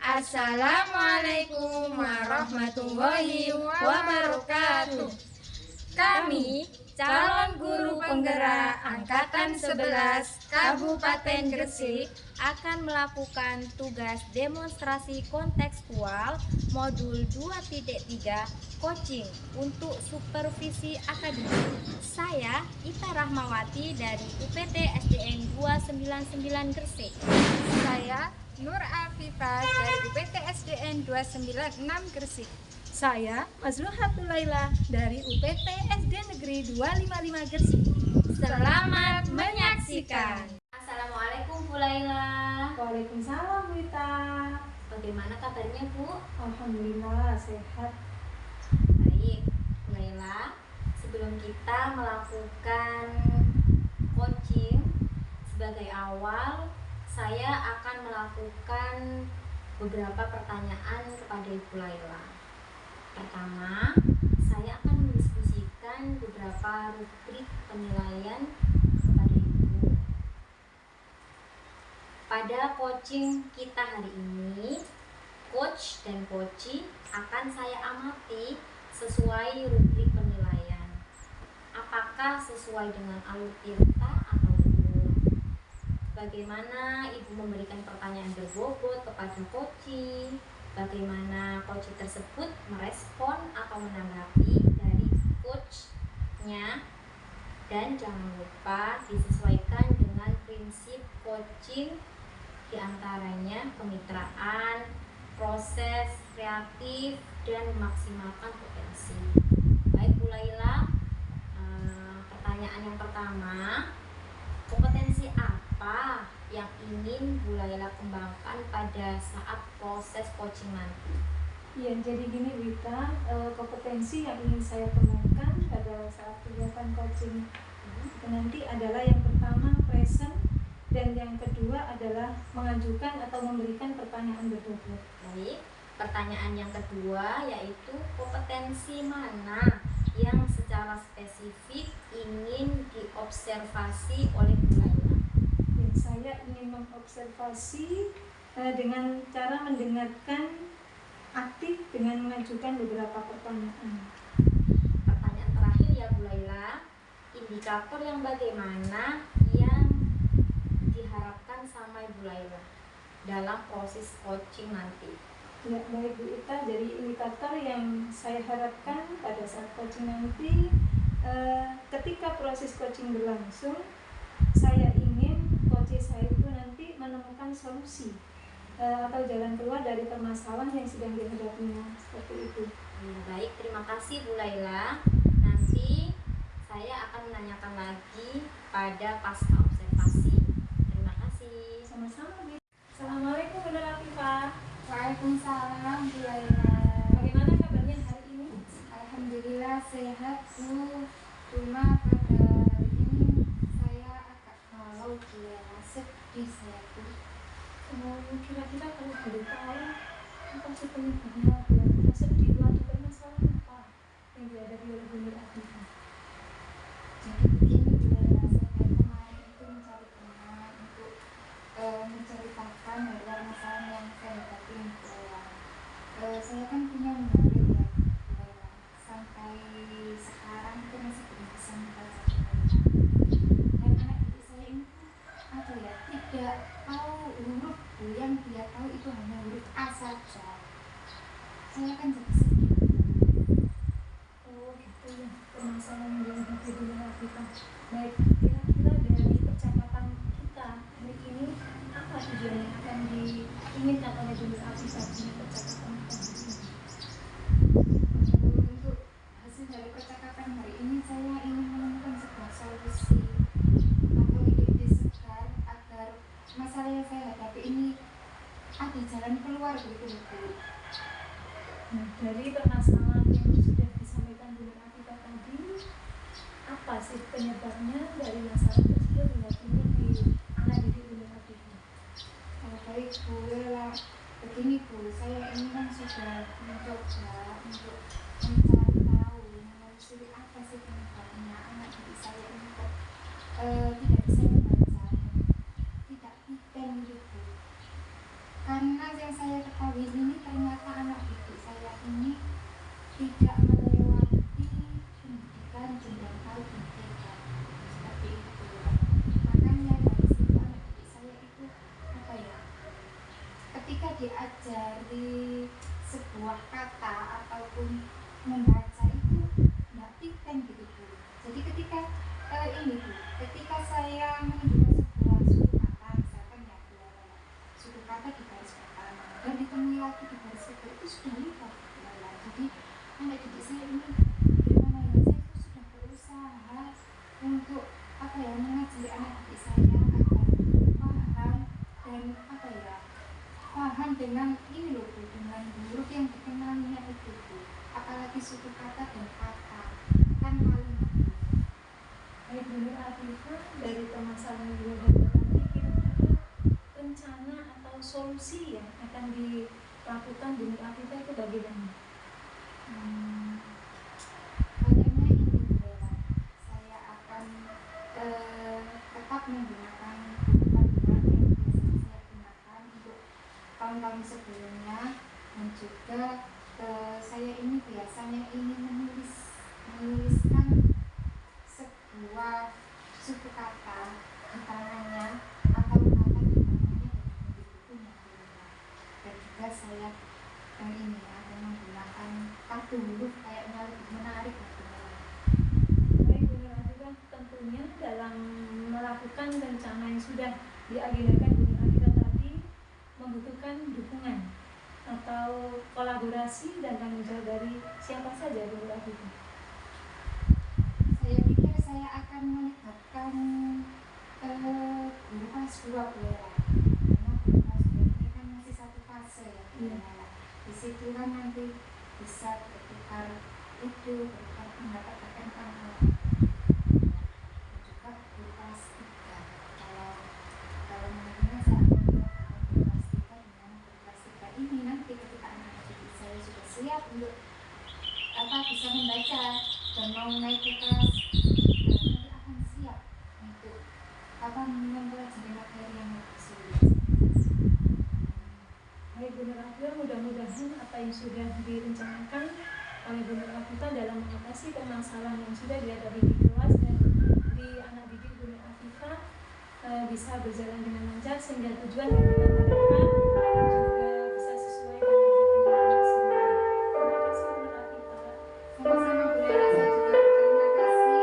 Assalamualaikum warahmatullahi wabarakatuh. Kami calon guru penggerak Angkatan 11 Kabupaten Gresik akan melakukan tugas demonstrasi kontekstual modul 2.3 coaching untuk supervisi akademik. Saya Ita Rahmawati dari UPT SDN 299 Gresik. Saya Nur Afifah dari UPT SDN 296 Gresik. Saya Mazluhatul Laila dari UPT SD Negeri 255 Gresik. Selamat menyaksikan. Assalamualaikum Bu Laila. Waalaikumsalam Bu Ita. Bagaimana kabarnya Bu? Alhamdulillah sehat. Baik Bu Laila, sebelum kita melakukan coaching, sebagai awal saya akan melakukan beberapa pertanyaan kepada Ibu Laila. Pertama, saya akan mendiskusikan beberapa rubrik penilaian kepada Ibu. Pada coaching kita hari ini, coach dan coachee akan saya amati sesuai rubrik penilaian. Apakah sesuai dengan alur tirta atau belum? Bagaimana Ibu memberikan pertanyaan berbobot kepada coachee? Bagaimana coachee tersebut merespon atau menanggapi dari coachnya? Dan jangan lupa disesuaikan dengan prinsip coaching, diantaranya kemitraan, proses kreatif, dan memaksimalkan potensi. Baik Bu Laila, pertanyaan yang pertama, kompetensi apa yang ingin Bu Laila kembangkan pada saat proses coaching nanti? Ya, jadi gini Bu Ita, kompetensi yang ingin saya kembangkan pada saat kegiatan coaching itu nanti adalah yang pertama present, dan yang kedua adalah mengajukan atau memberikan pertanyaan berbobot. Baik, pertanyaan yang kedua yaitu kompetensi mana yang secara spesifik ingin diobservasi oleh Bu Laila? Ya, saya ingin mengobservasi dengan cara mendengarkan aktif dengan mengajukan beberapa pertanyaan. Pertanyaan terakhir ya Bu Laila, indikator yang bagaimana yang diharapkan sama Ibu Laila dalam proses coaching nanti? Ya, baik Bu Ita, jadi indikator yang saya harapkan pada saat coaching nanti, ketika proses coaching berlangsung, saya ingin coach saya itu nanti menemukan solusi atau jalan keluar dari permasalahan yang sedang dihadapinya, seperti itu. Baik, terima kasih Bu Laila. Nanti saya akan menanyakan lagi pada pasca observasi. Terima kasih. Sama-sama Bu. Assalamualaikum Bu Afifah. Waalaikumsalam Bu Laila. Bagaimana kabarnya hari ini? Alhamdulillah sehat Bu. Cuma pada hari ini saya agak galau Bu Laila, sedih saya Bu. Kira-kira kalau boleh tahu apa sih penyebabnya biar kita sedih atau bermasalah apa yang dihadapi oleh Bu Afifah? Jadi begini Bu Laila, saya kemarin itu mencari teman untuk menceritakan hal masalah yang saya hadapi Bu Laila. Saya kan punya murid ya Bu Laila, sampai sekarang itu masih belum bisa membaca Bu Laila. Dan anak didik saya ini apa ya, tidak tahu huruf Bu, yang dia tahu itu hanya huruf A saja. Saya kan jadi sedih. Oh gitu ya, permasalahan yang dihadapi Bu Afifah. Baik, kira-kira dari percakapan kita hari ini apa tujuan yang akan diinginkan oleh Bu Afifah dengan percakapan kita hari ini? Untuk hasil dari percakapan hari ini, saya ingin menemukan sebuah solusi atau ide-ide segar agar masalah yang saya hadapi ini ada jalan keluar begitu Bu. Nah, dari permasalahan yang sudah disampaikan Bu Afifah tadi, apa sih penyebabnya dari masalah tersebut hingga kini di anak didik Bu Afifah? Baik Bu Lela, begini Bu, saya ini kan sudah mencoba untuk mencari tahu menelusuri apa sih penyebabnya anak didik saya ini kok tidak bisa membaca, tidak piten gitu. Karena yang saya ketahui melakukan Bunda Afifah itu bagaimana? Bagaimana ini Bu Lela? Saya akan tetap menggunakan panduan yang biasanya saya gunakan untuk tahun-tahun sebelumnya, dan juga saya ini biasanya ingin menuliskan sebuah suku kata keterangannya atau kata keterangannya di bukunya Bu Lela. Dan juga saya ini ada menggunakan kartu huruf kayaknya lebih menarik Bu Lela. Baik Bunda Afifah, tentunya dalam melakukan rencana yang sudah diagendakan Bunda Afifah tadi membutuhkan dukungan atau kolaborasi dan tanggung jawab dari siapa saja Bunda Afifah? Saya pikir saya akan melibatkan guru kelas 2 Bu Lela. Karena guru kelas 2 ini kan masih satu fase ya Bu Lela. Di situ kan nanti bisa bertukar bertukar pendapat tentang hal juga guru kelas 3. Kalau menurutnya saya akan melakukan guru kelas 3, dengan guru kelas 3 ini nanti ketika anak didik saya sudah siap untuk bisa membaca dan mau naik ke kelas, nanti akan siap untuk mempelajari materi yang lebih sulit. Baik Bunda Afifah, mudah-mudahan apa yang sudah direncanakan oleh Bunda Afifah dalam mengatasi permasalahan yang sudah dihadapi di kelas dan di anak didik Bunda Afifah bisa berjalan dengan lancar sehingga tujuan yang kita harapkan juga bisa sesuai dan berjalan dengan maksimal. Terima kasih Bunda Afifah. Sama-sama Bu Lela, saya juga berterima kasih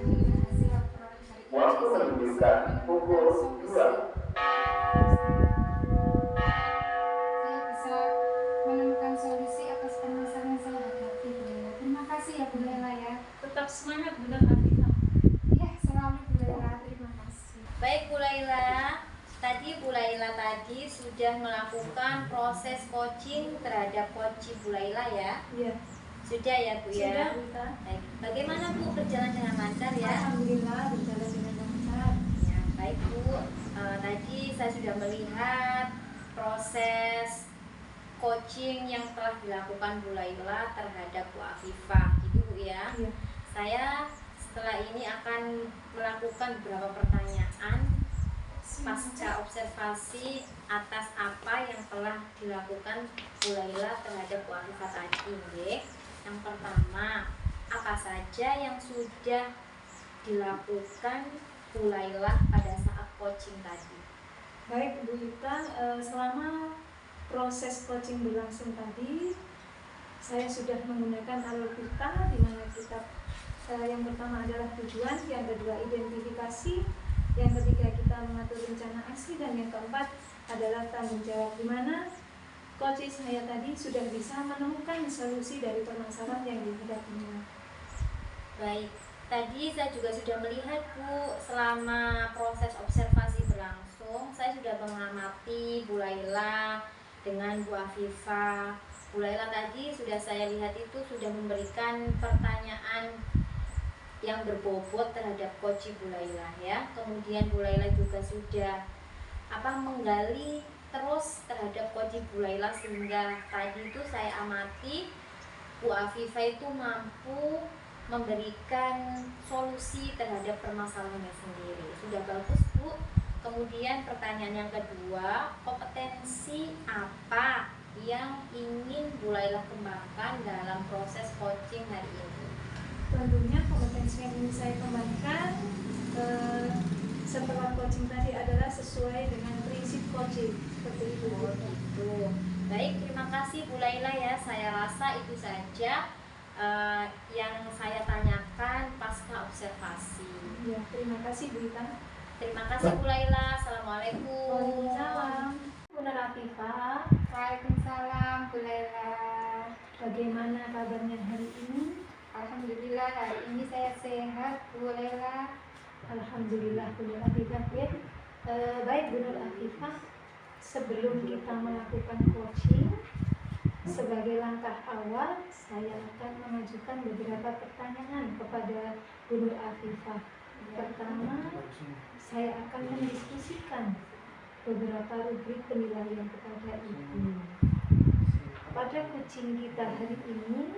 dengan hasil laporan hari ini. Waktu Saya bisa menunjukkan pukul menemukan 2. solusi. Saya bisa menemukan solusi atas permasalahan yang saya hadapi Bu Lela. Terima kasih ya Bu Lela ya. Tetap semangat Bunda Afifah. Ya, selalu Bu Lela. Terima kasih. Baik Bu Laila, tadi Bu Laila tadi sudah melakukan proses coaching terhadap coach Bu Laila ya. Iya. Sudah ya Bu ya. Sudah Bunda. Baik. Bagaimana Bu, berjalan dengan lancar ya? Alhamdulillah berjalan dengan lancar. Ya, baik Bu. Tadi saya sudah melihat proses coaching yang telah dilakukan Bu Laila terhadap Bu Afifah, gitu Bu ya. Iya. Saya setelah ini akan melakukan beberapa pertanyaan pasca observasi atas apa yang telah dilakukan Bu Laila terhadap Bu Afifah tadi, nggih. Yang pertama, apa saja yang sudah dilakukan Bu Laila pada saat coaching tadi? Baik Bu Ita, selama proses coaching berlangsung tadi, saya sudah menggunakan alur kita, di mana kita yang pertama adalah tujuan, yang kedua identifikasi, yang ketiga kita mengatur rencana aksi, dan yang keempat adalah tanggung jawab, di mana coach saya tadi sudah bisa menemukan solusi dari permasalahan yang dihadapinya. Baik, tadi saya juga sudah melihat Bu, selama proses observasi berlangsung, saya sudah mengamati Bu Laila dengan Bu Afifah. Bu Laila tadi sudah saya lihat itu sudah memberikan pertanyaan yang berbobot terhadap coach Bu Laila ya. Kemudian Bu Laila juga sudah menggali terus terhadap coach Bu Laila, sehingga tadi itu saya amati Bu Afifah itu mampu memberikan solusi terhadap permasalahannya sendiri. Sudah bagus Bu. Kemudian pertanyaan yang kedua, kompetensi apa yang ingin Bu Laila kembangkan dalam proses coaching hari ini? Tentunya kompetensi yang ingin saya kembangkan setelah coaching tadi adalah sesuai dengan prinsip coaching, seperti itu. Oh gitu. Baik, terima kasih Bu Laila ya. Saya rasa itu saja yang saya tanyakan pasca observasi. Ya, terima kasih Bu Ita. Terima kasih Bu Laila. Assalamualaikum. Waalaikumsalam. Bunda Afifah, Waalaikumsalam Bu Lela. bagaimana kabarnya hari ini? Alhamdulillah hari ini saya sehat Bu Lela. Alhamdulillah Bunda Afifah. Baik Bunda Afifah, sebelum kita melakukan coaching, sebagai langkah awal saya akan mengajukan beberapa pertanyaan kepada Bunda Afifah. Pertama, saya akan mendiskusikan beberapa rubrik penilaian kepada Ibu. pada kucing kita hari ini,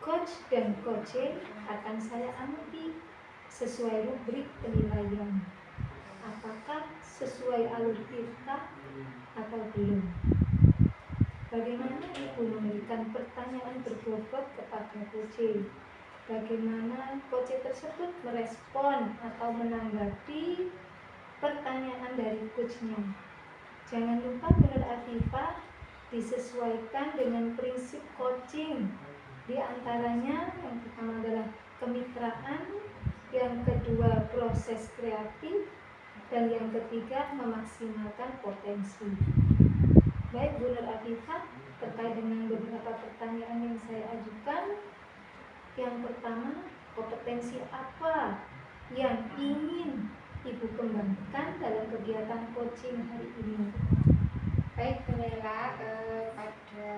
coach dan coaching akan saya amati sesuai rubrik penilaian. Apakah sesuai alur tirta atau belum? Bagaimana ibu memberikan pertanyaan berbobot kepada coach? Bagaimana coach tersebut merespon atau menanggapi pertanyaan dari coachnya? Jangan lupa menurut Afifah disesuaikan dengan prinsip coaching. Di antaranya yang pertama adalah kemitraan, yang kedua proses kreatif, dan yang ketiga memaksimalkan potensi. Baik Bu Nur Afifah, terkait dengan beberapa pertanyaan yang saya ajukan, yang pertama, kompetensi apa yang ingin Ibu kembangkan dalam kegiatan coaching hari ini? Baik Bu Laila, pada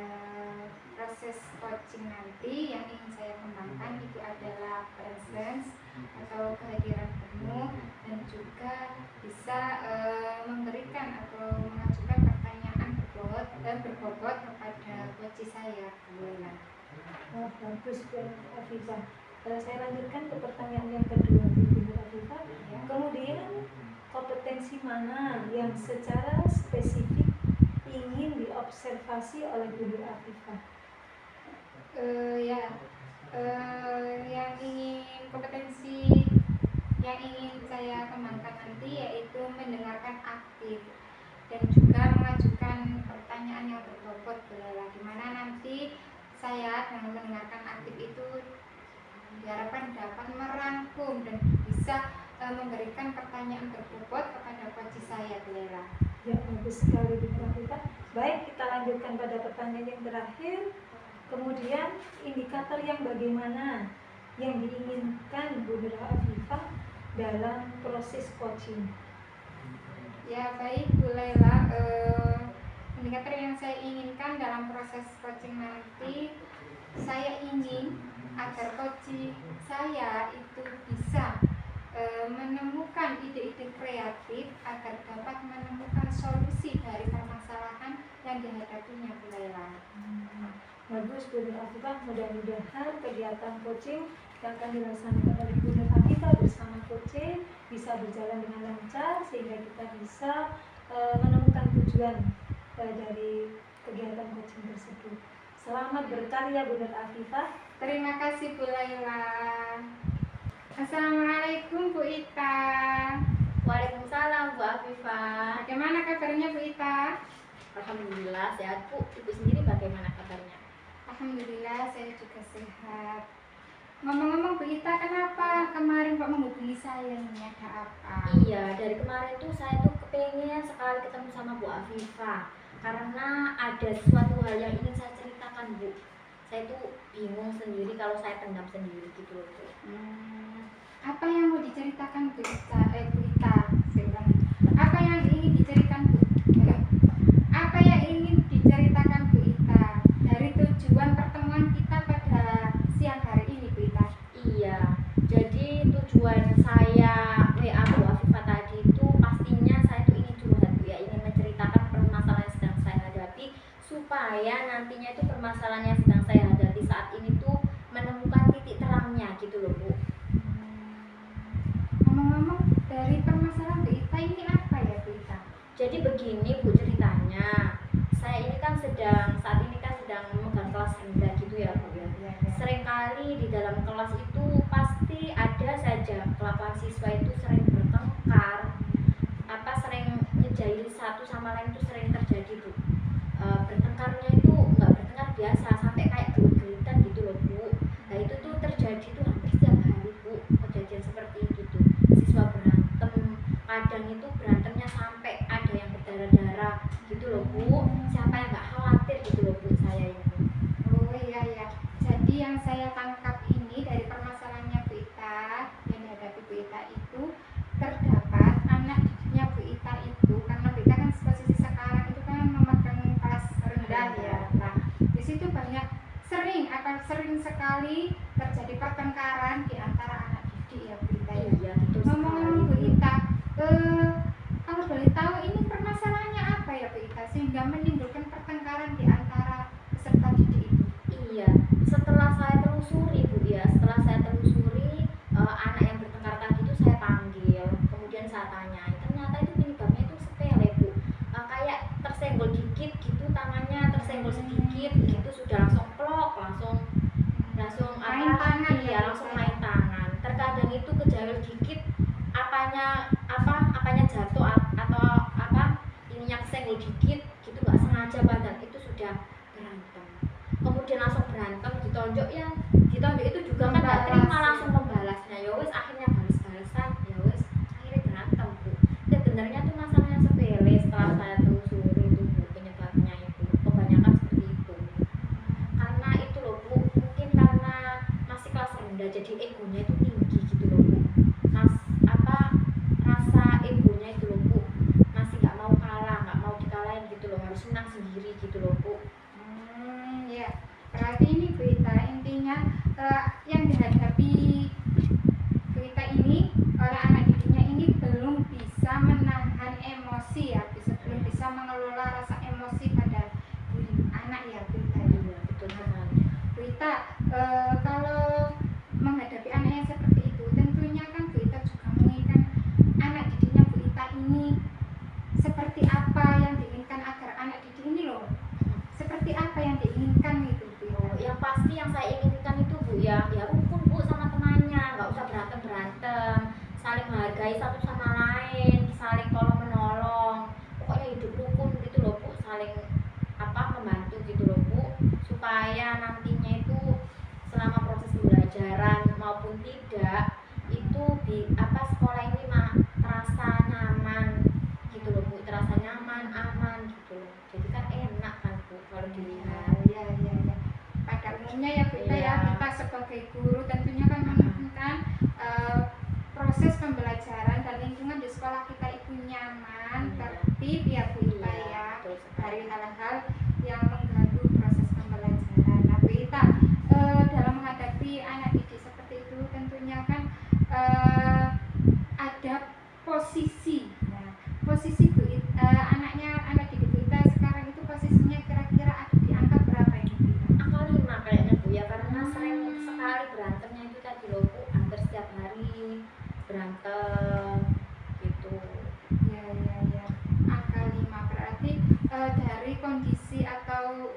proses coaching nanti yang ingin saya kembangkan itu adalah presence atau kehadiran penuh, dan juga bisa memberikan atau mengajukan pertanyaan berbobot kepada coach saya Bu Laila. Oh, bagus Bu Afifah. Saya lanjutkan ke pertanyaan yang kedua Bu Afifah. Ya. Kemudian kompetensi mana yang secara spesifik ingin diobservasi oleh Bu Afifah? Yang ingin kompetensi yang ingin saya kembangkan nanti yaitu mendengarkan aktif dan juga mengajukan pertanyaan yang berbobot Bu Laila, di mana nanti saya dengan mendengarkan aktif itu diharapkan dapat merangkum dan bisa memberikan pertanyaan berbobot kepada coach saya Bu Laila. Ya, bagus sekali Bu Afifah. Baik, kita lanjutkan pada pertanyaan yang terakhir. Kemudian indikator yang bagaimana yang diinginkan Bu Afifah dalam proses coaching? Ya baik Bu Laila, indikator yang saya inginkan dalam proses coaching nanti, saya ingin agar coach saya itu bisa menemukan ide-ide kreatif agar dapat menemukan solusi dari permasalahan yang dihadapinya Bu Laila. Bagus Bu Afifah, mudah-mudahan kegiatan coaching yang akan dilaksanakan oleh Bu Afifah bersama coach bisa berjalan dengan lancar sehingga kita bisa menemukan tujuan dari kegiatan coaching tersebut. Selamat berkarya Bu Afifah. Terima kasih Bu Laila. Assalamualaikum Bu Ita. Waalaikumsalam Bu Afifah. Bagaimana kabarnya Bu Ita? Alhamdulillah sehat Bu. Ibu sendiri bagaimana kabarnya? Alhamdulillah saya juga sehat. Ngomong-ngomong Bu Ita, kenapa kemarin Pak menghubungi saya ini, ada apa? Iya, dari kemarin tuh saya tuh kepengen sekali ketemu sama Bu Afifah karena ada suatu hal yang ingin saya ceritakan Bu. Saya tuh bingung sendiri kalau saya pendam sendiri gitu loh Bu. Apa yang mau diceritakan Bu Ita? Bu Ita, apa yang ingin diceritakan Bu? Apa yang ingin diceritakan Bu Ita dari tujuan pertemuan kita pada siang hari ini Bu Ita? Iya, jadi tujuan saya WA Bu Afifah tadi itu pastinya saya tuh ingin curhat Bu ya, ingin menceritakan permasalahan yang sedang saya hadapi supaya nantinya itu permasalahan yang sedang saya hadapi saat ini tuh menemukan titik terangnya gitu loh Bu. Ngomong-ngomong, dari permasalahan Bu Ita ini apa ya Bu Ita? Jadi begini Bu ceritanya, saya ini kan saat ini kan sedang memegang kelas rendah gitu ya Bu ya. Seringkali di dalam kelas itu pasti ada saja kelakuan siswa itu sering bertengkar, sering ngejailin satu sama lain itu sering terjadi Bu. Bertengkarnya itu nggak bertengkar biasa, sampai kayak gelut-gelutan gitu loh Bu. Nah itu tuh terjadi tuh hampir setiap hari Bu, kejadian seperti itu tuh. Siswa berantem, kadang itu berantemnya sampai ada yang berdarah-darah gitu loh Bu. Siapa yang nggak khawatir gitu loh Bu saya ini. Oh iya ya. Jadi yang saya tangkap ini dari permasalahannya Bu Ita yang dihadapi Bu Ita itu terdapat anak didiknya Bu Ita itu, karena Bu Ita kan posisi sekarang itu kan memegang kelas rendah ya. Nah di situ sering sekali terjadi pertengkaran di antara anak didik ya Bu Ita ya. Iya betul Ngomong-ngomong Bu sekali. Ita, kalau boleh tahu ini permasalahannya apa ya Bu Ita sehingga menimbulkan pertengkaran di antara dikit gitu sudah langsung plok, langsung main tangan iya langsung main tangan. Terkadang itu kejauhan dikit apanya jatuh atau ininya kesenggol dikit gitu nggak sengaja, padahal itu sudah berantem. Kemudian langsung berantem, ditonjok itu juga kan nggak terima, langsung membalasnya. Ya wes akhirnya balas-balasan, ya wes akhirnya berantem Bu. Sebenarnya tuh masalahnya sepele, setelah saya telusuri itu Bu, penyebabnya itu kebanyakan seperti itu. Karena itu loh Bu, mungkin karena masih kelas rendah jadi egonya itu tinggi gitu loh Bu. Rasa egonya itu loh Bu, masih nggak mau kalah, nggak mau dikalahin gitu loh, harus menang sendiri gitu loh Bu. Ya, berarti ini berita intinya yang dihadapi berita ini oleh anak didiknya ini belum bisa menahan emosi ya, belum bisa mengelola rasa emosi pada anak ya berita ini. Iya, betul sekali. Berita kalau menghadapi anak yang seperti itu, tentunya kan berita juga menginginkan anak didiknya berita ini seperti apa yang diinginkan agar anak didik ini loh, seperti apa yang diinginkan itu Bu. Yang pasti yang saya inginkan itu Bu ya rukun Bu sama temannya, nggak usah berantem, saling menghargai satu sama lain, saling tolong menolong, pokoknya hidup rukun gitu loh Bu, saling membantu gitu loh Bu, supaya nantinya itu selama proses pembelajaran maupun tidak itu sekolah ini terasa nyaman gitu loh Bu, terasa nyaman, aman gitu loh. Jadi kan enak kan Bu kalau dilihat. Ya. Pada umumnya ya kita Iya. kita sebagai guru tentunya kan menginginkan proses pembelajaran dan lingkungan di sekolah kita itu nyaman, tertib ya Bu Ita ya, betul sekali. dari hal-hal yang mengganggu proses pembelajaran. Nah Bu Ita, dalam menghadapi anak didik seperti itu tentunya kan ada posisi. Nah, posisi Bu Ita, anak didik Bu Ita sekarang itu posisinya kira-kira ada di angka berapa ini Bu Ita? Angka 5 kayaknya Bu ya, karena sering sekali berantemnya itu tadi loh Bu, hampir setiap hari berantem gitu. Ya. Angka 5 berarti dari kondisi atau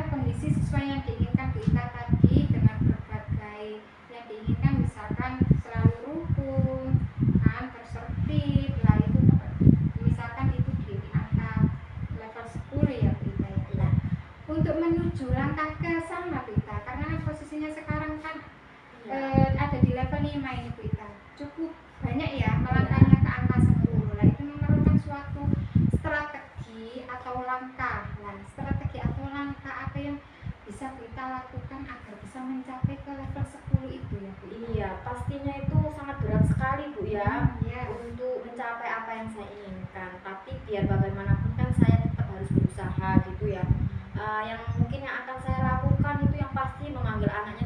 kondisi sesuai yang diinginkan Bu Ita tadi, dengan berbagai yang diinginkan, misalkan selalu rukun kan, tersertib lah, itu misalkan itu di angka level 10 ya Bu Ita ya. Nah, untuk menuju langkah ke sana Bu Ita, karena posisinya sekarang kan ada di level 5 ini Bu Ita, cukup banyak ya melangkahnya ke angka 10 lah. Itu memerlukan suatu strategi atau langkah. Nah, strategi atau langkah apa yang bisa kita lakukan agar bisa mencapai ke level 10 itu ya Bu Ita? Iya, pastinya itu sangat berat sekali Bu ya, Ya. untuk mencapai apa yang saya inginkan. Tapi biar bagaimanapun kan saya tetap harus berusaha gitu ya. Yang mungkin yang akan saya lakukan itu yang pasti memanggil anaknya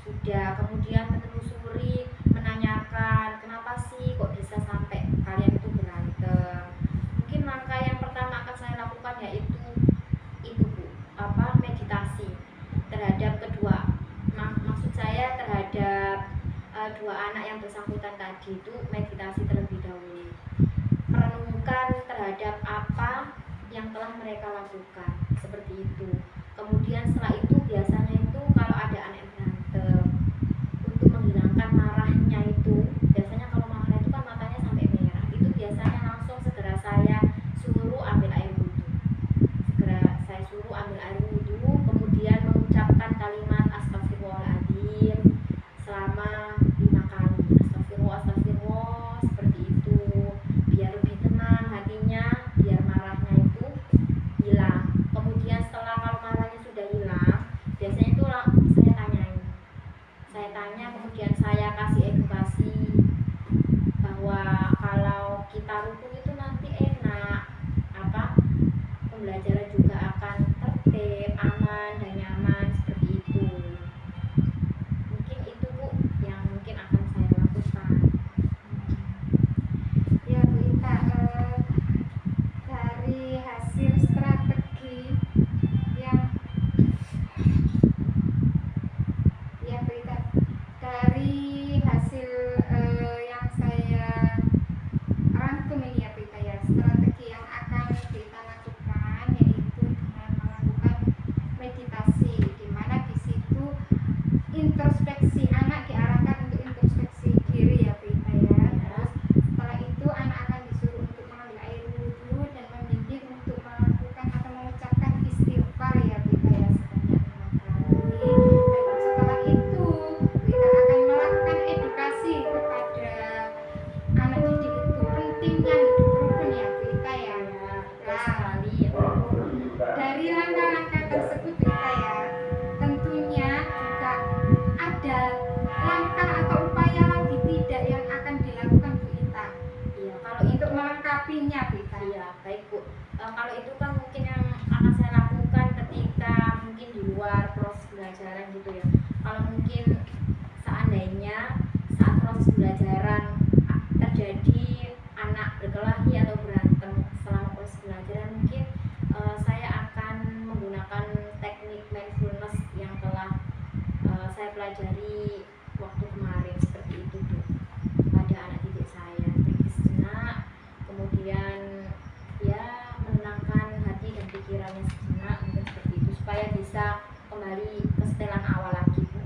sudah, kemudian menelusuri, menanyakan kenapa sih kok bisa sampai kalian itu berantem. Mungkin langkah yang pertama akan saya lakukan yaitu Bu, meditasi terhadap kedua, maksud saya terhadap dua anak yang bersangkutan tadi, itu meditasi terlebih dahulu, merenungkan terhadap apa yang telah mereka lakukan, seperti itu. Kemudian setelah itu biasanya itu kalau ada anak yang berantem, untuk menghilangkan marahnya itu, biasanya kalau marah itu kan matanya sampai merah, itu biasanya langsung segera saya suruh ambil air wudhu, kemudian mengucapkan kalimat astagfirullahaladzim selama 5 kali, astagfirullah, seperti itu, biar lebih tenang hatinya, biar marahnya itu hilang. Kemudian setelah kalau marahnya sudah hilang, biasanya itu saya tanya, kemudian saya kasih edukasi bahwa kalau kita rukun itu nanti enak, pembelajaran juga akan tertib, aman dan nyaman, seperti itu. Mungkin itu Bu yang mungkin akan saya lakukan. Ya Bu Ita, dari hasil strategi yang ya Bu Ita, dari hasil yang saya rangkum ini ya menyikapinya Vita? Iya, baik Bu. Kalau itu kan mungkin yang akan saya lakukan ketika mungkin di luar proses pembelajaran gitu ya. Kalau mungkin seandainya saat proses pembelajaran terjadi anak berkelahi atau berantem selama proses pembelajaran, mungkin saya akan menggunakan teknik mindfulness yang telah saya pelajari waktu kemarin seperti itu Bu, pada anak didik saya. Berhenti sejenak, kemudian ya menenangkan hati dan pikirannya sejenak, mungkin seperti itu supaya bisa kembali ke setelan awal lagi Bu.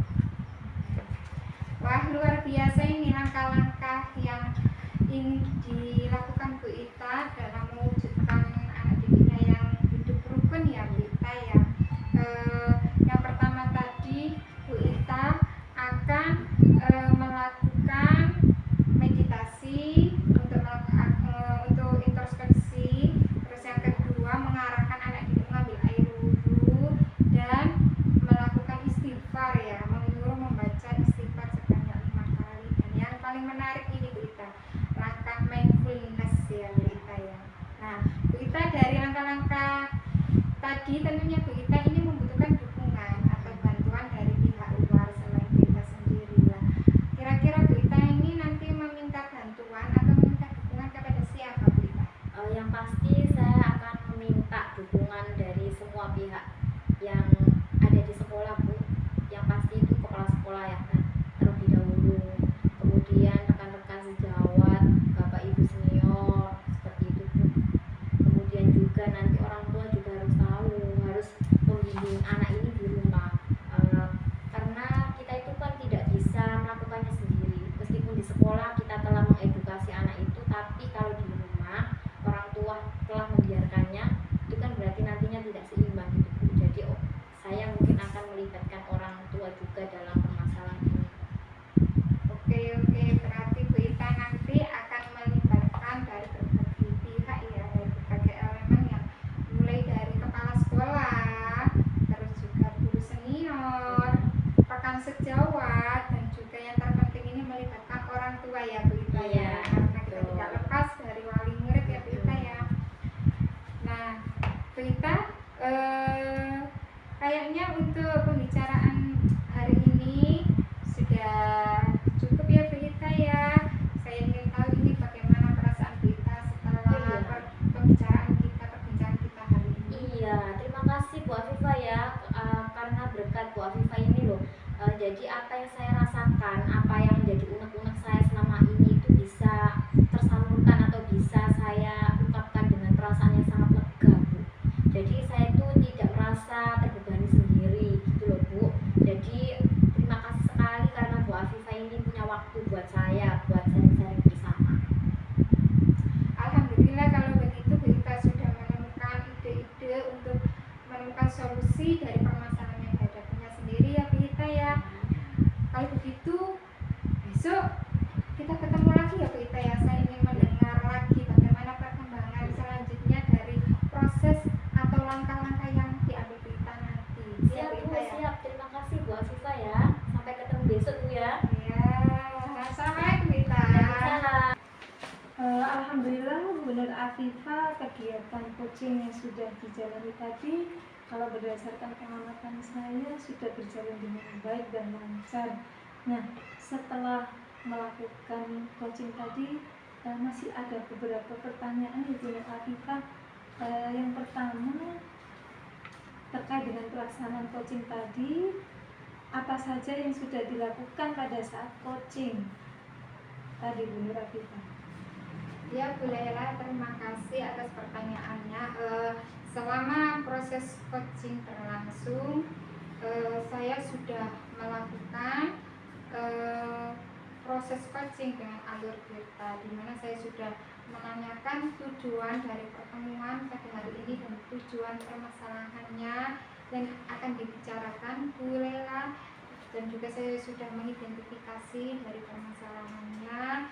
Wah, luar biasa ini langkah-langkah yang ingin dilakukan Bu Ita dalam mewujudkan anak didiknya yang hidup rukun ya Bu Ita ya. Yang pertama tadi Bu Ita akan melakukan meditasi untuk untuk introspeksi. Terus yang kedua mengarahkan anak didik mengambil air wudhu dan melakukan istighfar ya, menyuruh membaca istighfar sebanyak 5 kali. Dan yang paling menarik ini Bu Ita, langkah mindfulness ya Bu Ita ya. Nah Bu Ita, dari langkah-langkah tadi tentunya Bu Ita ini membutuhkan dukungan atau bantuan dari pihak luar selain Bu Ita sendiri lah. Kira-kira Bu Ita ini nanti meminta bantuan atau meminta dukungan kepada siapa Bu Ita? Yang pasti saya akan meminta dukungan dari semua pihak yang ada di sekolah Bu. Yang pasti itu kepala sekolah ya, nah, terlebih dahulu, kemudian rekan-rekan sejawat, bapak ibu senior, seperti itu Bu. Kemudian juga nanti orang tua juga harus tahu, harus membimbing anak ini di rumah. Karena kita itu kan tidak bisa melakukannya sendiri. Meskipun di sekolah kita telah mengedukasi anak itu, tapi kalau di rumah orang tua telah membiarkannya, itu kan berarti nantinya tidak seimbang gitu Bu. Jadi saya mungkin akan melibatkan orang tua juga dalam permasalahan ini. Oke, berarti Bu Ita nanti akan melibatkan dari berbagai pihak ya, dari berbagai elemen yang mulai dari kepala sekolah, terus juga guru senior, rekan sejawat, dan juga yang terpenting ini melibatkan orang tua ya Bu Ita ya. Iya, Karena kita betul. tidak lepas dari wali murid ya Bu Ita ya. Nah Bu Ita, kayaknya untuk pembicaraan hari ini sudah cukup ya Bu Ita ya. Saya ingin tahu ini bagaimana perasaan Bu Ita setelah perbincangan kita hari ini. Iya, terima kasih Bu Afifah ya, karena berkat Bu Afifah ini loh, jadi apa yang saya rasakan, apa yang menjadi unek-unek saya selama ini itu bisa tersalurkan atau bisa saya ungkapkan dengan perasaan yang sangat lega Bu. Jadi saya itu tidak merasa terbebani sendiri gitu loh Bu. Jadi terima kasih sekali karena Bu Afifah ini punya waktu buat saya, buat sharing-sharing bersama. Alhamdulillah kalau begitu Bu Ita sudah menemukan ide-ide untuk menemukan solusi dari permasalahan yang dihadapinya sendiri ya Bu Ita ya. Kalau begitu besok kita ketemu lagi ya Bu Ita ya. Saya ingin mendengar lagi bagaimana perkembangan selanjutnya dari proses atau langkah-langkah yang diambil Bu Ita nanti. Siap Bu Bu, Ita ya. siap. Terima kasih Bu Afifah ya. Sampai ketemu besok Bu ya. Ya, assalamualaikum Bu Ita. Waalaikumsalam. Alhamdulillah menurut Afifah kegiatan coaching yang sudah dijalani tadi, kalau berdasarkan pengamatan saya sudah berjalan dengan baik dan lancar. Nah, setelah melakukan coaching tadi masih ada beberapa pertanyaan Ibu Afifah. Yang pertama terkait dengan pelaksanaan coaching tadi, apa saja yang sudah dilakukan pada saat coaching tadi Bu Nur Afifah? Ya Bu Laila, terima kasih atas pertanyaannya. Selama proses coaching berlangsung, saya sudah melakukan proses coaching dengan alur kita, di mana saya sudah menanyakan tujuan dari pertemuan pada hari ini dan tujuan permasalahannya yang akan dibicarakan Bu Laila, dan juga saya sudah mengidentifikasi dari permasalahannya,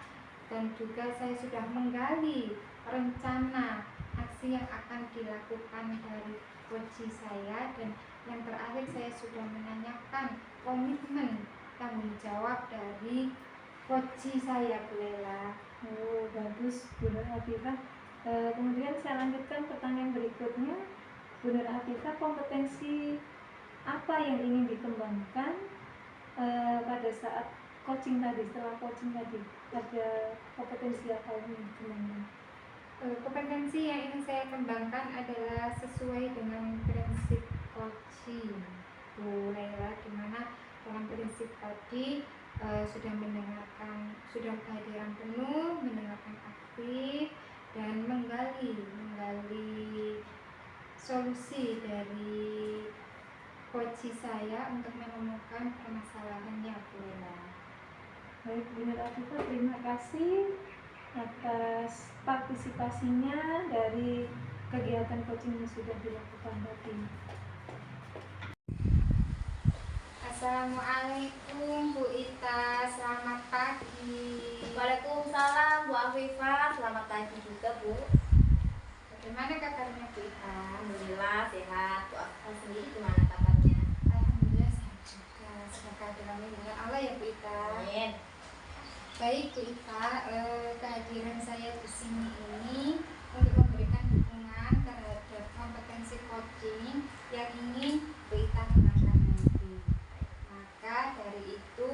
dan juga saya sudah menggali rencana aksi yang akan dilakukan dari coach saya, dan yang terakhir saya sudah menanyakan komitmen tanggung jawab dari coach saya Bu Lela. Oh bagus Bu Nur Afifah. Kemudian saya lanjutkan pertanyaan berikutnya. Bu Nur Afifah, kompetensi apa yang ingin dikembangkan pada saat coaching tadi, setelah coaching tadi, ada kompetensi apa yang ingin dikembangkan? Kompetensi yang ingin saya kembangkan adalah sesuai dengan prinsip coaching Bu Laila, dimana dalam prinsip tadi sudah kehadiran penuh, mendengarkan aktif, dan menggali solusi dari coach saya untuk menemukan permasalahannya Bu Laila. Baik, Bu Nur Afifah, terima kasih atas partisipasinya dari kegiatan coaching yang sudah dilakukan tadi. Assalamualaikum Bu Ita, selamat pagi. Waalaikumsalam Bu Afifah, selamat pagi juga Bu. Bagaimana kabarnya Bu Ita? Alhamdulillah sehat. Bu Afifah sendiri gimana kabarnya? Alhamdulillah sehat juga. Semoga dengan Allah ya Bu Ita. Amin. Baik Bu Ita, kehadiran saya di sini ini untuk memberikan dukungan terhadap kompetensi coaching yang ingin Bu Ita kembangkan nanti. Maka dari itu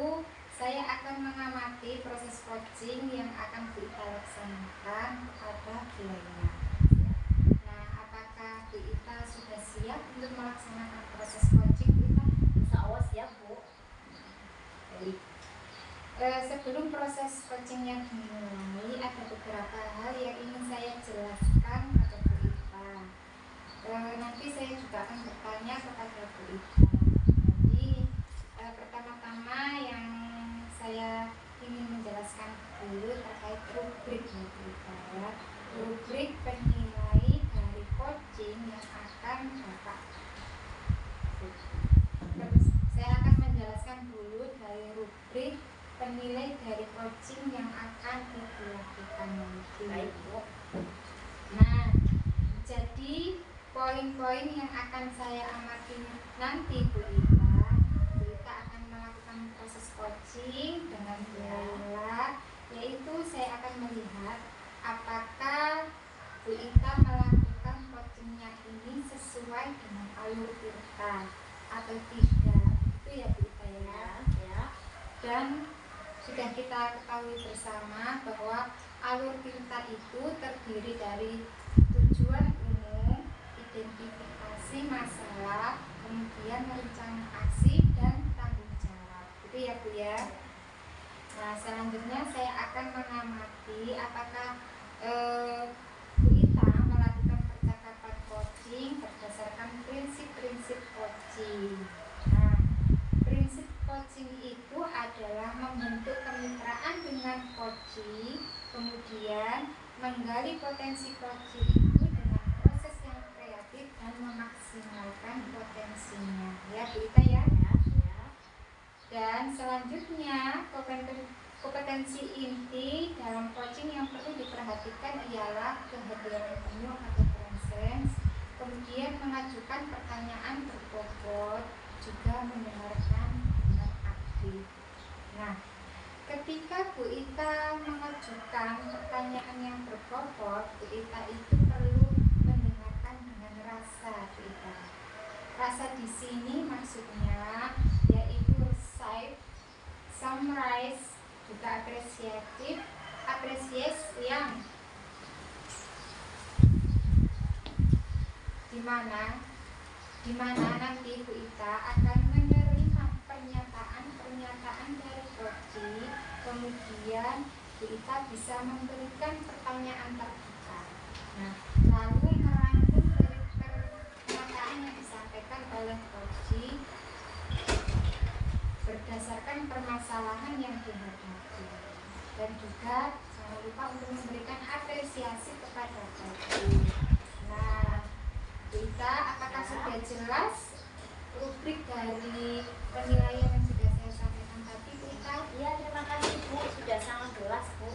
saya akan mengamati proses coaching yang akan Bu Ita laksanakan kepada Bu Laila. Nah, apakah Bu Ita sudah siap untuk melaksanakan proses coaching Bu Ita? Insya Allah siap Bu. Baik. Sebelum proses coachingnya dimulai, ada beberapa hal yang ingin saya jelaskan pada Bu Ita. Nanti saya juga akan bertanya kepada Bu Ita. Jadi pertama-tama yang saya ingin menjelaskan dulu terkait rubrik ya Bu Ita ya. Rubrik penilai dari coaching yang akan Bapak. Terus saya akan menjelaskan dulu dari rubrik penilai dari coaching yang akan dilakukan nanti. Baik Bu. Nah, jadi poin-poin yang akan saya amati nanti Bu Ita akan melakukan proses coaching dengan Bu Laila, yaitu saya akan melihat apakah Bu Ita melakukan coachingnya ini sesuai dengan alur Tirta atau tidak. Itu ya Bu Ita ya. Dan sudah kita ketahui bersama bahwa alur Tirta itu terdiri dari tujuan umum, identifikasi masalah, kemudian rencana aksi dan tanggung jawab. Itu ya Bu ya. Nah, selanjutnya saya akan mengamati apakah Bu Ita melakukan percakapan coaching berdasarkan prinsip-prinsip coaching. Nah, prinsip coaching itu adalah membentuk kemitraan dengan coaching, kemudian menggali potensi coaching itu dengan proses yang kreatif dan memaksimalkan potensinya. Ya Bu Ita ya. Dan selanjutnya kompetensi inti dalam coaching yang perlu diperhatikan ialah kehadiran penuh atau presence, kemudian mengajukan pertanyaan berbobot, juga mendengarkan dengan aktif. Nah, ketika Bu Ita mengajukan pertanyaan yang berbobot, Bu Ita itu perlu mendengarkan dengan rasa Bu Ita. Rasa di sini maksudnya yaitu receive, summarize, juga apresiasi yang dimana nanti Bu Ita akan menerima pernyataan dari coaching, kemudian Bu Ita bisa memberikan pertanyaan terbuka. Nah, lalu merangkum dari pernyataan yang disampaikan oleh coaching berdasarkan permasalahan yang dihadapi, dan juga jangan lupa untuk memberikan apresiasi kepada coaching. Nah, Bu Ita, apakah sudah jelas rubrik dari penilaian yang sudah saya sampaikan tadi Bu Ita? Iya, terima kasih Bu, sudah sangat jelas Bu.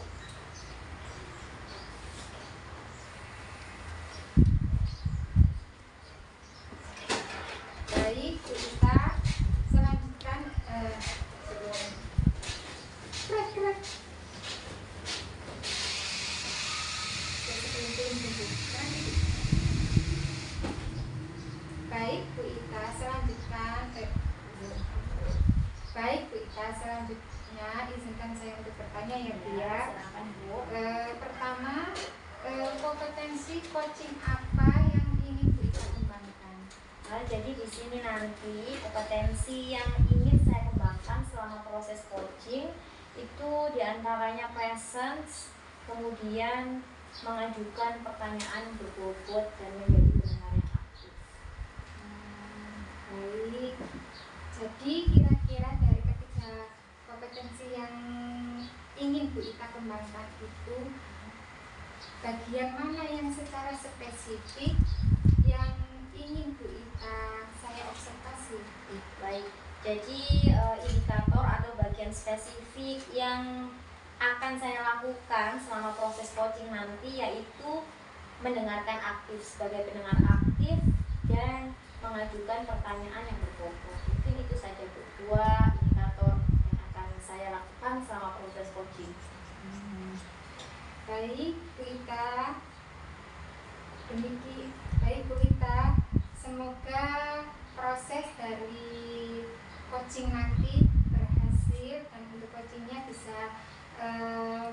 Baik Bu Ita, selanjutkan sebelum Bu. Baik Bu Ita, selanjutnya izinkan saya untuk bertanya ya Bu ya. Silakan Bu. Pertama, kompetensi coaching apa yang ingin Bu Ita kembangkan? Nah, jadi di sini nanti kompetensi yang ingin saya kembangkan selama proses coaching itu diantaranya presence, kemudian mengajukan pertanyaan berbobot dan menjadi pendengar yang aktif. Baik. Jadi kira-kira dari ketiga kompetensi yang ingin Bu Ita kembangkan itu bagian mana yang secara spesifik yang ingin Bu Ita saya observasi? Baik, jadi indikator atau bagian spesifik yang akan saya lakukan selama proses coaching nanti yaitu mendengarkan aktif, sebagai pendengar aktif dan mengajukan pertanyaan yang berbobot. Mungkin itu saja Bu, 2 indikator yang akan saya lakukan selama proses coaching. Baik Bu Ita, baik Bu Ita, semoga proses dari coaching nanti berhasil dan untuk coachingnya bisa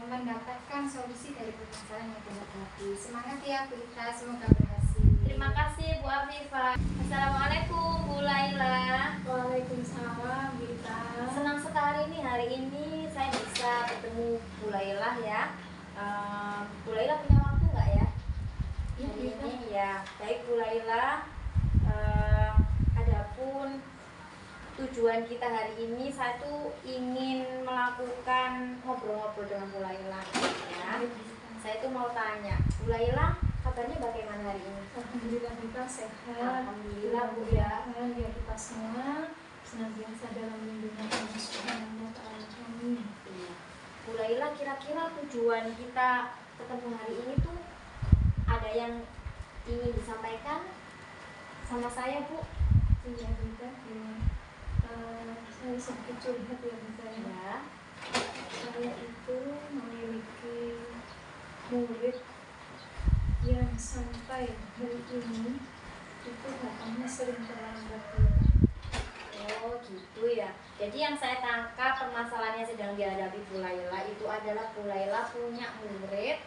mendapatkan solusi dari permasalahan yang dihadapi. Semangat ya Bu Ita, semoga berhasil. Terima kasih Bu Afifah. Assalamualaikum Bu Laila. Waalaikumsalam Bu Ita. Senang sekali nih hari ini saya bisa ketemu Bu Laila ya. Bu Laila punya waktu nggak ya? Iya, Hari bisa. ini ya. Baik Bu Laila. Adapun tujuan kita hari ini saya tuh ingin melakukan ngobrol-ngobrol dengan Bu Laila ya. Saya tuh mau tanya, Bu Laila kabarnya bagaimana hari ini? Alhamdulillah kita sehat. Alhamdulillah Bu ya. Ya kita semua senantiasa dalam lindungan Allah Subhanahu wa Ta'ala. Amin. Iya. Bu Laila, kira-kira tujuan kita ketemu hari ini tuh ada yang ingin disampaikan sama saya Bu? Iya kita saya sedikit curhat ya kita ya. Ya. Saya itu memiliki murid yang sampai hari ini itu datangnya sering terlambat. Oh gitu ya. Jadi yang saya tangkap permasalahannya sedang dihadapi Bu Laila itu adalah Bu Laila punya murid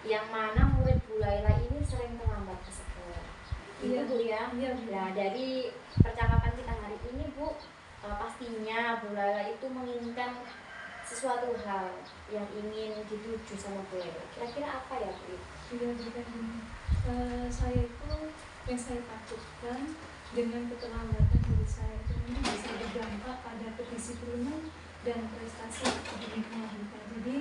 yang mana murid Bu Laila ini sering terlambat ke sekolah. Itu Iya. Bu ya. Iya, Bu. Nah dari percakapan kita hari ini Bu, pastinya Bu Laila itu menginginkan sesuatu hal yang ingin dituju sama Bu Laila. Kira-kira apa ya Bu? Iya bukan saya itu yang saya takutkan dengan keterlambatan diri saya itu bisa berdampak pada kedisiplinan dan prestasi akademiknya kita. Jadi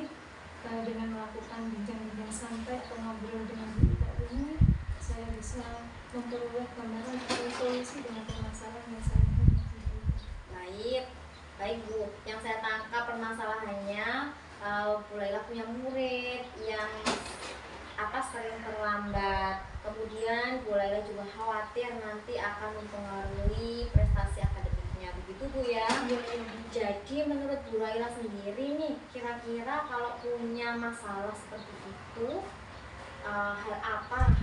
dengan melakukan bincang-bincang santai atau ngobrol dengan kita ini, saya bisa memperoleh gambaran atau solusi dengan permasalahan yang saya hadapi. Baik Bu. Yang saya tangkap permasalahannya Bu Laila punya murid yang sering terlambat. Kemudian Bu Laila juga khawatir nanti akan mempengaruhi prestasi akademiknya. Begitu Bu ya. Jadi menurut Bu Laila sendiri nih, kira-kira kalau punya masalah seperti itu, hal apa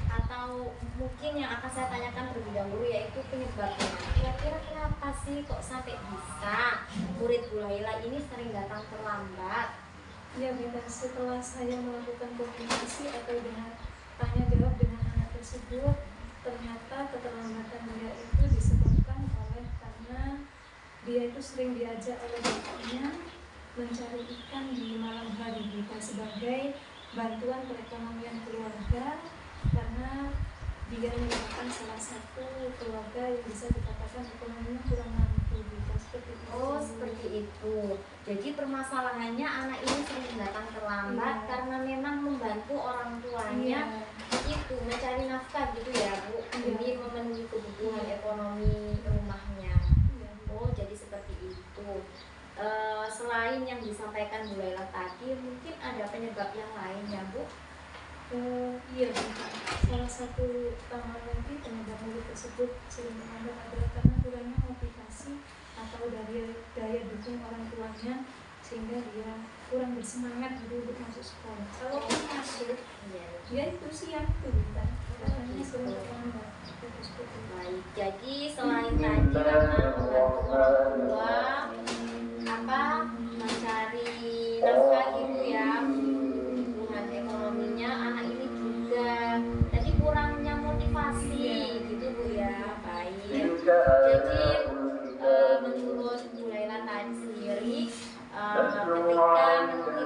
atau mungkin yang akan saya tanyakan terlebih dahulu yaitu penyebabnya. Kira-kira kenapa sih kok sampai bisa murid Bu Laila ini sering datang terlambat? Ya, Bunda, setelah saya melakukan komunikasi atau dengan tanya jawab dengan anak tersebut, ternyata keterlambatan dia itu disebabkan karena dia itu sering diajak oleh bapaknya mencari ikan di malam hari kita sebagai bantuan perekonomian keluarga, karena dia merupakan salah satu keluarga yang bisa dikatakan ekonominya kurang mampu gitu. Seperti itu. Oh, seperti itu. Jadi permasalahannya anak ini sering datang terlambat karena memang membantu orang tuanya itu mencari nafkah gitu ya Bu, demi memenuhi kebutuhan ekonomi rumahnya. Oh, jadi seperti itu. Selain yang disampaikan Bu Laila tadi, mungkin ada penyebab yang lain ya Bu? Iya, salah satu utama lagi penyebab murid tersebut sering terlambat adalah karena kurangnya motivasi atau daya dukung orang tuanya, sehingga dia kurang bersemangat untuk masuk sekolah. Kalau masuk, dia itu siap tuh kan orangnya sering terlambat. Baik, jadi selain tadi memang membantu orang tua mencari nafkah gitu ya, kebutuhan ekonominya, anak ini juga tadi kurangnya motivasi gitu Bu ya. Baik, jadi menurut Bu Laila tadi sendiri, ketika menemui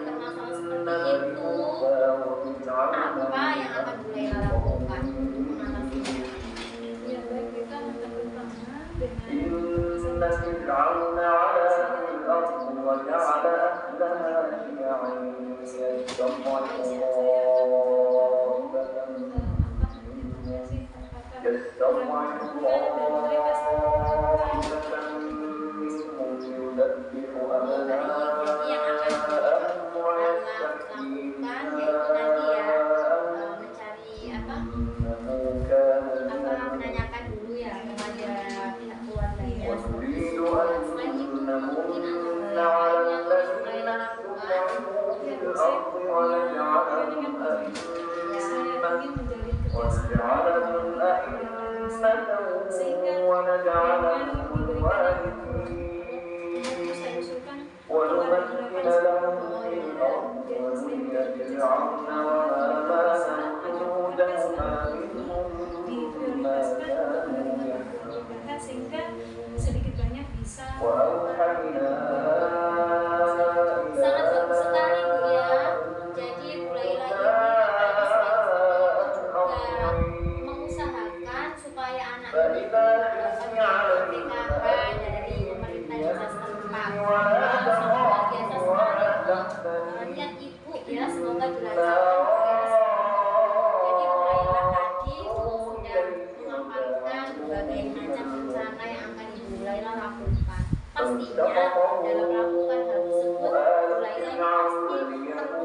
permasalahan seperti itu, apa yang akan Bu Laila lakukan untuk mengatasinya? Ya baik, kita akan pertama dengan menanyakan dulu ya kepada pihak keluarganya. Selain itu mungkin ada hal yang harus Laila lakukan. saya ingin menjalin kerjasama sehingga dengan diberikan yang saya usulkan keluar sehingga sedikit banyak bisa Sangat bagus sekali Bu ya. Jadi Bu Laila ini pada saat seperti itu juga mengusahakan supaya anak ini dapat PKH dari pemerintah desa setempat. Sangat luar biasa sekali Bu. Niat Ibu ya, semoga dilancarkan Bu. Jadi Bu Laila tadi sudah memaparkan berbagai macam rencana yang akan Ibu Laila lakukan. Pastinya dalam melakukan hal tersebut Bu Laila ini pasti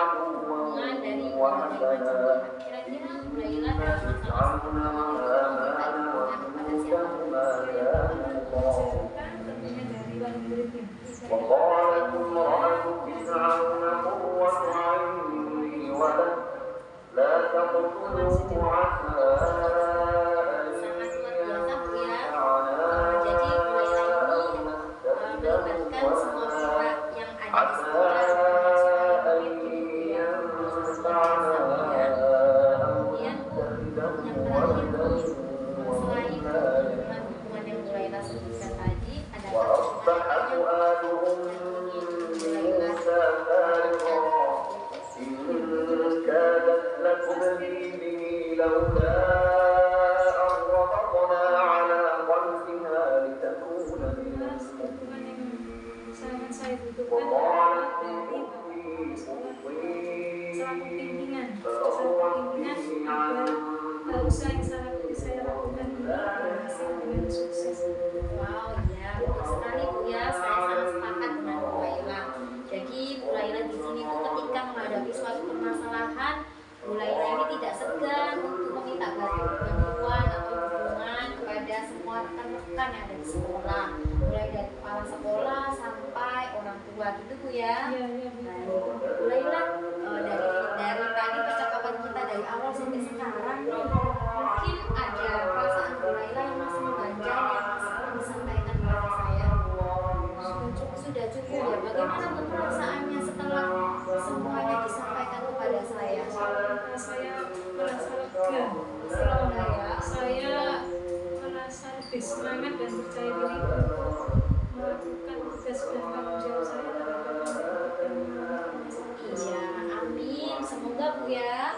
perlu dukungan dari berbagai macam pihak. Kira-kira Bu Laila dalam masalah seperti ini meminta dukungan kepada siapa? tentunya dari wali muridnya. وقالت امرأة فرعون قوة عيني ولد لا تقتلوا عسى Sangat luar biasa Bu ya. Jadi Bu Laila ini melibatkan semua pihak yang ada di sekolah, termasuk murid ya. Kemudian Bu, yang terakhir Bu, selain hubungan yang Bu Laila sebutkan tadi, adakah وأصبح فؤاد أم موسى فارغا إن كادت لتبدي به لولا أن ربطنا على قلبها لتكون من Dukungan yang sangat saya butuhkan وقالت dari إني selaku pimpinan فأوفي agar usaha yang saya lakukan ini berhasil dengan sukses. Wow, ya, betul sekali Bu ya. Saya sangat sepakat dengan Bu Laila. Jadi Bu Laila di sini tuh ketika menghadapi suatu permasalahan, Bu Laila ini tidak segan untuk meminta bantuan atau dukungan kepada semua rekan-rekan yang ada di sekolah, mulai dari kepala sekolah sampai orang tua gitu Bu ya. Iya, iya, Baik, betul. Bu Laila, dari tadi percakapan kita dari awal sampai sekarang nih, mungkin ada perasaan Bu Laila yang masih mengganjal yang masih belum disampaikan kepada saya. Sudah cukup ya. Bagaimana Bu perasaannya setelah semuanya disampaikan kepada saya? Saya merasa lega. Lega ya. Saya merasa lebih semangat dan percaya diri untuk melakukan tugas dan tanggung jawab saya dalam Iya, amin. Semoga Bu ya.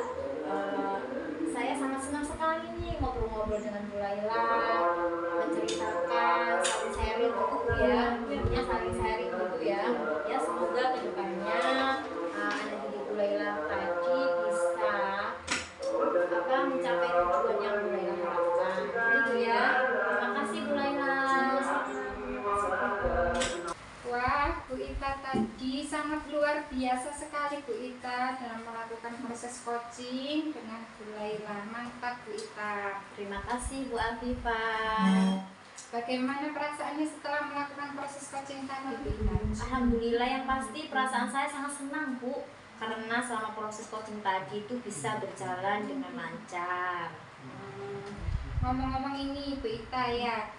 Saya sangat senang sekali nih ngobrol-ngobrol dengan Bu Laila, menceritakan, saling sharing gitu Bu ya. Intinya saling sharing gitu ya. Ya semoga kedepannya anak didik Bu Laila tadi bisa mencapai tujuan yang Bu Laila harapkan. Gitu ya. Terima kasih Bu Laila. Wah, Bu Ita tadi sangat luar biasa sekali Bu Ita dalam melakukan proses coaching dengan Bu Laila. Mantap Bu Ita. Terima kasih Bu Afifah. Bagaimana perasaannya setelah melakukan proses coaching tadi Bu Ita? Alhamdulillah, yang pasti perasaan saya sangat senang Bu, karena selama proses coaching tadi itu bisa berjalan dengan lancar. Ngomong-ngomong ini Bu Ita ya,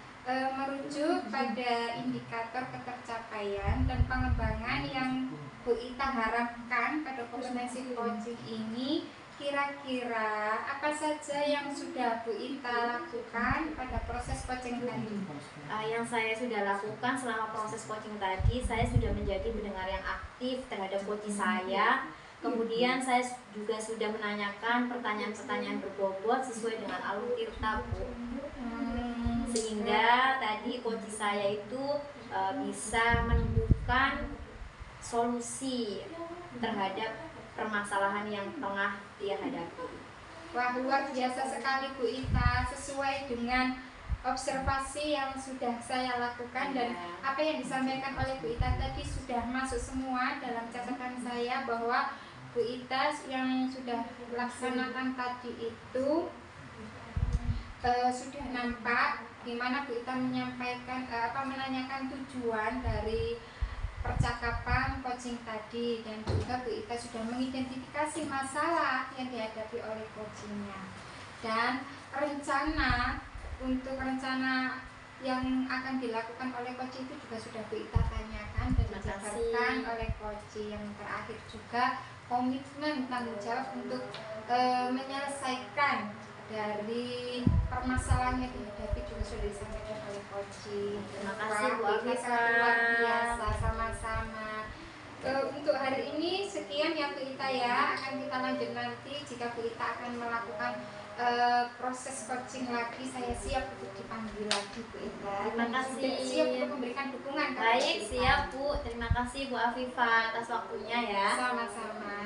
merujuk pada indikator ketercapaian dan pengembangan yang Bu Ita harapkan pada kompetensi coaching ini, kira-kira apa saja yang sudah Bu Ita lakukan pada proses coaching tadi? Yang saya sudah lakukan selama proses coaching tadi, saya sudah menjadi pendengar yang aktif terhadap coach saya. Kemudian saya juga sudah menanyakan pertanyaan-pertanyaan berbobot sesuai dengan alur tirta, Bu. Sehingga tadi coach saya itu bisa menemukan solusi terhadap permasalahan yang tengah dia hadapi. Wah, luar biasa sekali Bu Ita, sesuai dengan observasi yang sudah saya lakukan dan apa yang disampaikan oleh Bu Ita tadi sudah masuk semua dalam catatan saya, bahwa Bu Ita yang sudah laksanakan tadi itu sudah nampak gimana Bu Ita menyampaikan menanyakan tujuan dari percakapan coaching tadi, dan juga Bu Ita sudah mengidentifikasi masalah yang dihadapi oleh coachingnya, dan rencana yang akan dilakukan oleh coach itu juga sudah Bu Ita tanyakan dan dijabarkan oleh coach. Yang terakhir juga komitmen tanggung jawab untuk menyelesaikan dari permasalahan yang dihadapi juga sudah disampaikan oleh coach. Terima kasih Bu Afifah. Luar biasa, sama-sama. Untuk hari ini sekian ya Bu Ita ya, akan kita lanjut nanti jika Bu Ita akan melakukan proses coaching lagi. Saya siap untuk dipanggil lagi Bu Ita. Terima kasih. Siap untuk memberikan dukungan. Baik, siap Bu. Terima kasih Bu Afifah atas waktunya ya. Sama-sama.